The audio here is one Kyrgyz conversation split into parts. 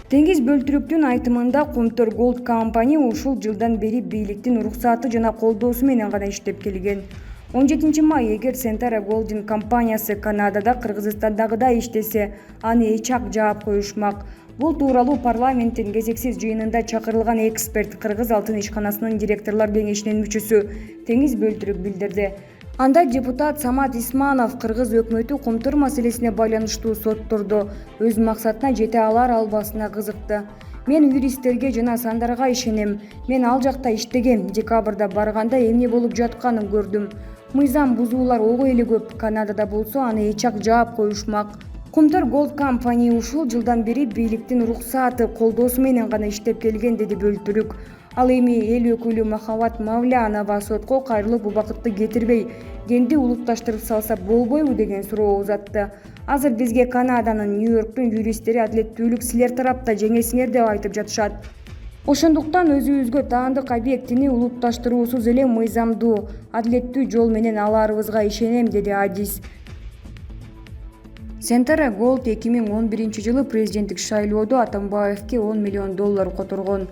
Теңиз Бөлтүрүктүн айтымында Комтор Голд компания ушул жылдан бери бийликтин уруксаты жана колдоосу менен гана иштеп келген. 17 май эгер Centara Golding компаниясы Канадада Кыргызстандагыдай иштесе, аны эч ак жаап коюшмак. Бул тууралуу парламенттин кезексиз жыйынында чакырылган эксперт Кыргыз алтын ишканасынын директорлор кеңешинин мүчөсү Теңиз Бөлтүрүк билдирди. Анда депутат Самат Исманов Кыргыз өкмөтү Комтор маселесине байланыштуу соттордо өз максатына жете алар-албасына кызыкты. Мен юристтерге жана сандарга ишенем. Мен ал жакта иштегем. Декабрда барганда эмне болуп жатканын көрдүм. Мыйзам бузуулар ого эле көп. Канадада болсо аны эч ак жаап коюшмак. Комтор Голд компания ушул жылдан бери бийликтин уруксаты колдоосу менен гана иштеп келген, деди Бөлтүрүк. Ал эми эл өкүлү Махабат Мавлянова сотко кайрылып убакытты кетирбей, кенди улутташтырып салса болбойбу деген суроо узатты. Азыр бизге Канаданын, Нью-Йорктун юристтери адилеттүүлүк силер тарапта жеңесиңер деп айтып жатышат. Ошондуктан өзүбүзгө таандык объектини улутташтыруусуз эле мыйзамдуу, адилеттүү жол менен аларыбызга ишенем, деди Адис. Centara Gold 2011-жылы президенттик шайлоодо Атамбаевке $10 миллион которгон.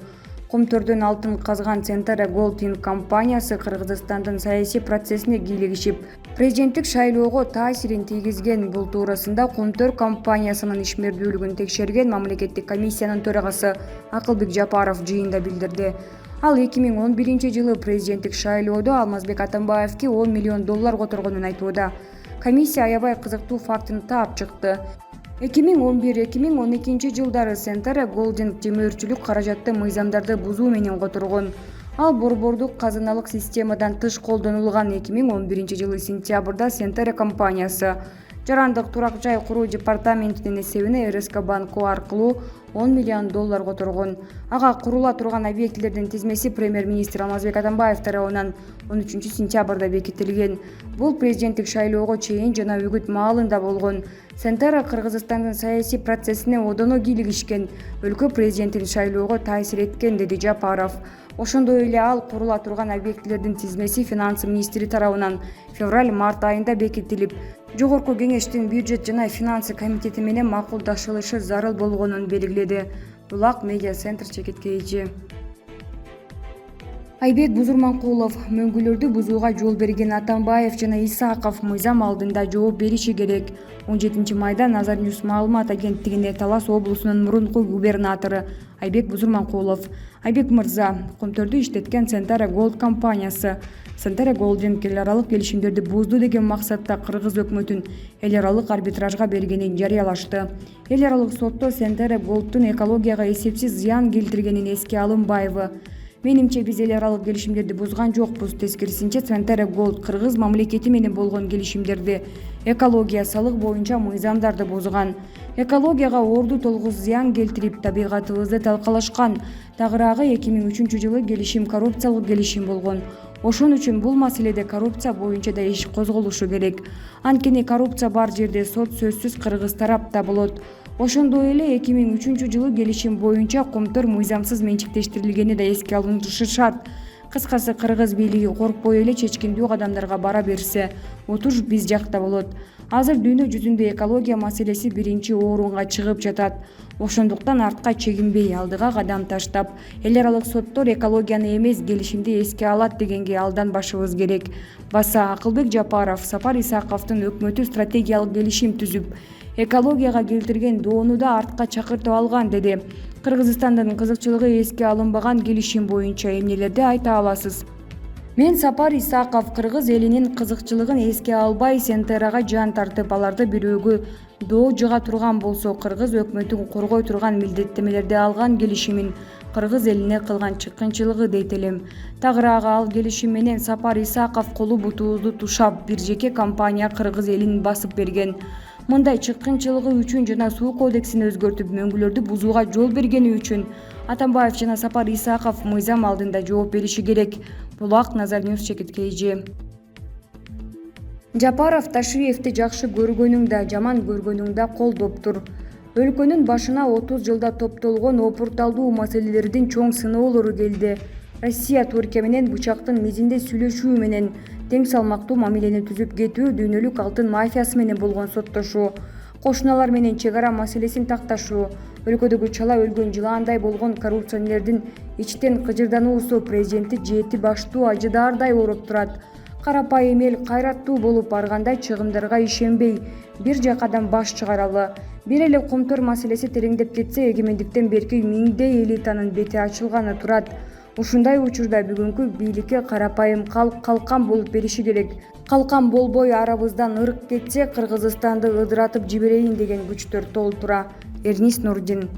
Комтордон алтын казган Centara Gold компаниясы Кыргызстандын саясий процессине кийлигишип, президенттик шайлоого таасирин тийгизген. Бул туурасында Комтор компаниясынын ишмердүүлүгүн текшерген мамлекеттик комиссиянын төрагасы Акылбек Жапаров жыйында билдирди. Ал 2011-жылы президенттик шайлоодо Алмазбек Атамбаевке $10 миллион которгонун айтууда. Комиссия аябай кызыктуу фактын таап чыкты. 2011-2012 жылдары Centara Golding жемөөрчүлүк каражатты мыйзамдарды бузуу менен которгон. Ал борбордук казыналык системадан тыш колдонулган. 2011-жылы сентябрда Centara компаниясы жарандык турак жай куруу департаментинин эсебине РСК банку аркылуу $10 миллион которгон. Ага курула турган объектилердин тизмеси премьер-министр Алмазбек Атамбаев тарабынан 13 сентябрда бекитилген. Бул президенттик шайлоого чейин жана үгүт маалында болгон. Centara Кыргызстандын саясий процессине одоно кийлигишкен, өлкө президентин шайлоого таасир эткен, деди Жапаров. Ошондой эле ал курула турган объектилердин тизмеси финансы министри тарабынан февраль-март айында бекитилип, жогорку кеңештин бюджет жана финансы комитети менен макулдашылышы зарыл болгонун белгиледи. Булак медиа центр чекиткейчи. Айбек Бузурманкулов мөңгүлөрдү бузууга жол берген Атамбаев жана Исаков мыйзам алдында жооп бериши керек. 17 майда Назар Ньюс маалымат агенттигине Талас облусунун мурунку губернатору Айбек Бузурманкулов: Айбек мырза, Комторду иштеткен Centara Gold компаниясы Centara Golding эл аралык келишимдерди бузду деген максатта Кыргыз өкмөтүн эл аралык арбитражга бергенин жарыялашты. Эл аралык сотто Centara Gold'тун экологияга эсепсиз зыян келтиргенин эске алынбайбы? Менимче биз эл аралык келишимдерди бузган жокпуз. Тескерисинче Centara Gold Кыргыз мамлекети менен болгон келишимдерди, экология, салык боюнча мыйзамдарды бузган. Экологияга орду толгуз зыян келтирип, табигатыбызды талкалашкан. Тагыраагы 2003-жылы келишим коррупциялык келишим болгон. Ошон үчүн бул маселеде коррупция боюнча да иш козголушу керек. Анткени коррупция бар жерде сот сөзсүз Кыргыз тарапта болот. Ошондой эле 2003-жылы келишим боюнча Комтор мыйзамсыз менчиктештирилгени да эске алынышы шарт. Кыскасы, Кыргыз бийлиги коркпой эле чечкиндүү кадамдарга бара берсе, утуш биз жакта болот. Азыр дүйнө жүзүндө экология маселеси биринчи орунга чыгып жатат. Ошондуктан артка чегинбей, алдыга кадам таштап, эл аралык соттор экологияны эмес, келишимди эске алат дегенге алданбашыбыз керек. Баса Акылбек Жапаров Сапар Исаковдун өкмөтү стратегиялык келишим түзүп, экологияга келтирген доону да артка чакыртып алган, деди. Кыргызстандын кызыкчылыгы эске алынбаган келишим боюнча эмнелерди айта аласыз? Мен Сапар Исаков Кыргыз элинин кызыкчылыгын эске албай, Centara'га жан тартып, аларды бирөөгө доо жыга турган болсо, Кыргыз өкмөтүн коргой турган милдеттемелерди алган келишимин Кыргыз элине кылган чыккынчылыгы дейт элем. Тагыраагы ал келишим менен Сапар Исаков колу бутубузду тушап, бир жеке компания Кыргыз элин басып берген. Мындай чыккынчылыгы үчүн жана суу кодексин өзгөртүп, мөңгүлөрдү бузууга жол бергени үчүн Атамбаев жана Сапар Исаков мыйзам алдында жооп бериши керек. Булак Назар Ньюс чекиткейчи. Жапаров Ташиевди жакшы көргөнүң да, жаман көргөнүң да колдоптур. Өлкөнүн башына 30 жылда топтолгон опурталдуу маселелердин чоң сыноолору келди. Россия Түркия менен бычактын мезинде сүйлөшүү менен тең салмактуу мамилени түзүп кетүү, дүйнөлүк алтын мафиясы менен болгон соттошуу, кошуналар менен чек ара маселесин такташуу, өлкөдөгү чала өлгөн жылаандай болгон коррупционерлердин ичтен кыжырдануусу президентти 7 баштуу ажыдаардай ороп турат. Карапайым эл кайраттуу болуп барганда чыгымдарга ишенбей, бир жакадан баш чыгаралы. Бир эле комтор маселеси тереңдеп кетсе, эгемендиктен берки миңдей элитанын бети ачылганы турат. Ушундай учурда бүгүнкү бийликке карапайым калк калкан болуп бериши керек. Калкан болбой арабыздан ырк кетсе, Кыргызстанды ыдыратып жиберейин деген күчтөр толтура. Эрнис Нурдин.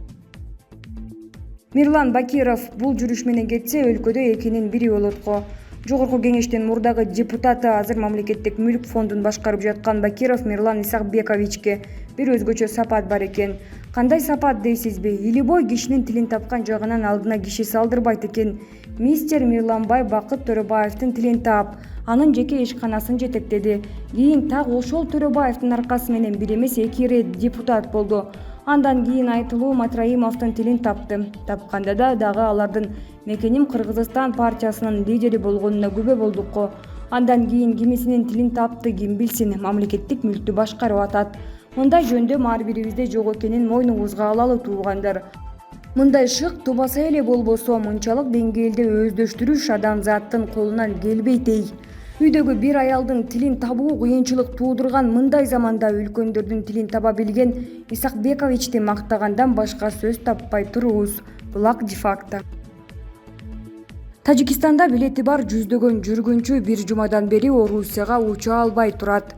Мирлан Бакиров бул жүрүш менен кетсе, өлкөдө экинин бири болот го. Жогорку кеңештин мурдагы депутаты, азыр мамлекеттик мүлк фондун башкарып жаткан Бакиров Мирлан Исакбековичке бир өзгөчө сапат бар экен. Кандай сапат дейсизби? Илибой кишинин тилин тапкан жагынан алдына киши салдырбайт экен. Мистер Мирланбай Бакыт Төрөбаевдин тилин таап, анын жеке ишканасын жетектеди. Кийин так ошол Төрөбаевдин аркасы менен бир эмес 2 ирет депутат болду. Андан кийин Айтылуу Матраимовдун тилин тапты. Тапканда дагы алардын «Мекеним Кыргызстан» партиясынын лидери болгонуна күбө болдук го. Андан кийин кимисинин тилин тапты, ким билсин, мамлекеттик мүлктү башкарып атат. Мындай жөндөм ар бирибизде жок экенин мойнуңузга алалы, туугандар. Мындай шык тубаса эле болбосо, мынчалык деңгээлде өздөштүрүш адамзаттын колунан келбейт эй. Үйдөгү бир аялдын тилин табуу кыйынчылык туудурган мындай заманда үлкөндөрдүн тилин таба билген Исакбековичти мактагандан башка сөз таппай турубуз. Булак де-факто. Тажикстанда билети бар жүздөгөн жүргүнчү бир жумадан бери Орусияга уча албай турат.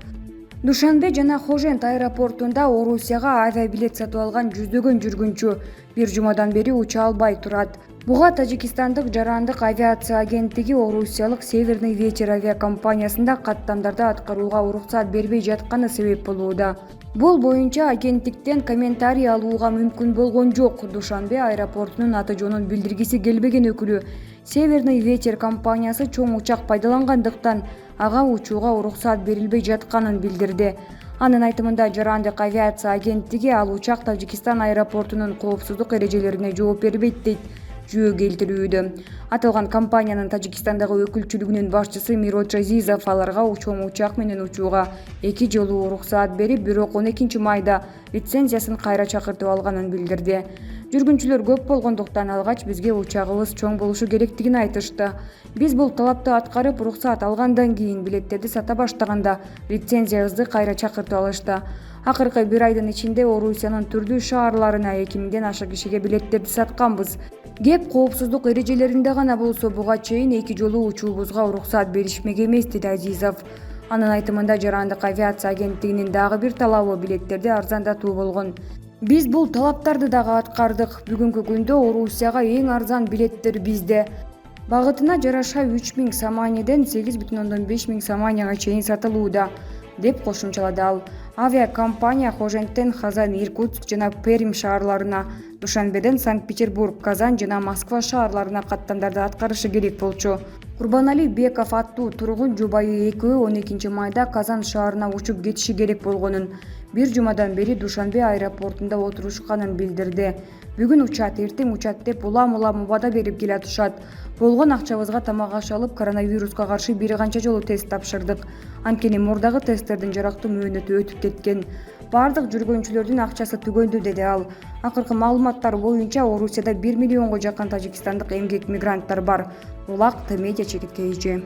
Душанбе жана Хожент аэропортунда Орусияга авиабилет сатып алган жүздөгөн жүргүнчү бир жумадан бери уча албай турат. Буга Тажикстандык жарандык авиация агенттиги Орусиялык Северный ветер авиакомпаниясында каттамдарды аткарууга уруксат бербей жатканы себеп болууда. Бул боюнча агенттиктен комментарий алууга мүмкүн болгон жок. Душанбе аэропортунун аты-жоонун билдиргиси келбеген өкүлү Северный ветер компаниясы чоң учак пайдалангандыктан ага учууга уруксат берилбей жатканын билдирди. Анын айтымында жарандык авиация агенттиги ал учак Тажикстан аэропортунун коопсуздук эрежелерине жооп бербейт дейт жүйө келтирүүдө. Аталган компаниянын Тажикстандагы өкүлчүлүгүнүн башчысы Мирот Жазизов аларга чоң учак менен учууга 2 жолу уруксаат берип, бирок 12 майда лицензиясын кайра чакыртып алганын билдирди. Жүргүнчүлөр көп болгондуктан алгач бизге учагыбыз чоң болушу керектигин айтышты. Биз бул талапты аткарып, уруксаат алгандан кийин билеттерди сата баштаганда лицензиябызды кайра чакыртып алышты. Акыркы 1 айдын ичинде Орусиянын түрдүү шаарларына 2000ден аша кишиге билеттерди сатканбыз. Кеп коопсуздук эрежелеринде гана болсо, буга чейин 2 жолу учуубузга уруксаат беришмек эмес, — деди Азизов. Анын айтымында жарандык авиация агенттигинин дагы бир талабы билеттерди арзандатуу болгон. Биз бул талаптарды дагы аткардык. Бүгүнкү күндө Орусияга эң арзан билеттер бизде. Багытына жараша 3000 саманеден 8,5 миң саманияга чейин сатылууда, деп кошумчалады ал. Авиакомпания Хоженттен Казан, Иркутск жана Пермь шаарларына, Душанбеден Санкт-Петербург, Казан жана Москва шаарларына каттамдарды аткарышы керек болчу. Курбанали Беков аттуу тургун жубайы экөө 12 майда Казан шаарына учуп кетиши керек болгонун, бир жумадан бери Душанбе аэропортунда отурушканын билдирди. Бүгүн учат, эртең учат деп улам-улам убада берип келатышат. Болгон акчабызга тамак аш алып, коронавируска каршы бир канча жолу тест тапшырдык. Анткени мурдагы тесттердин жарактуу мөөнөтү өтүп кеткен. Бардык жүргүнчүлөрдүн акчасы түгөндү, деди ал. Акыркы маалыматтар боюнча Орусияда 1 миллионго жакын тажикстандык эмгек мигранттар бар. Булак Медиа чекиткейчи.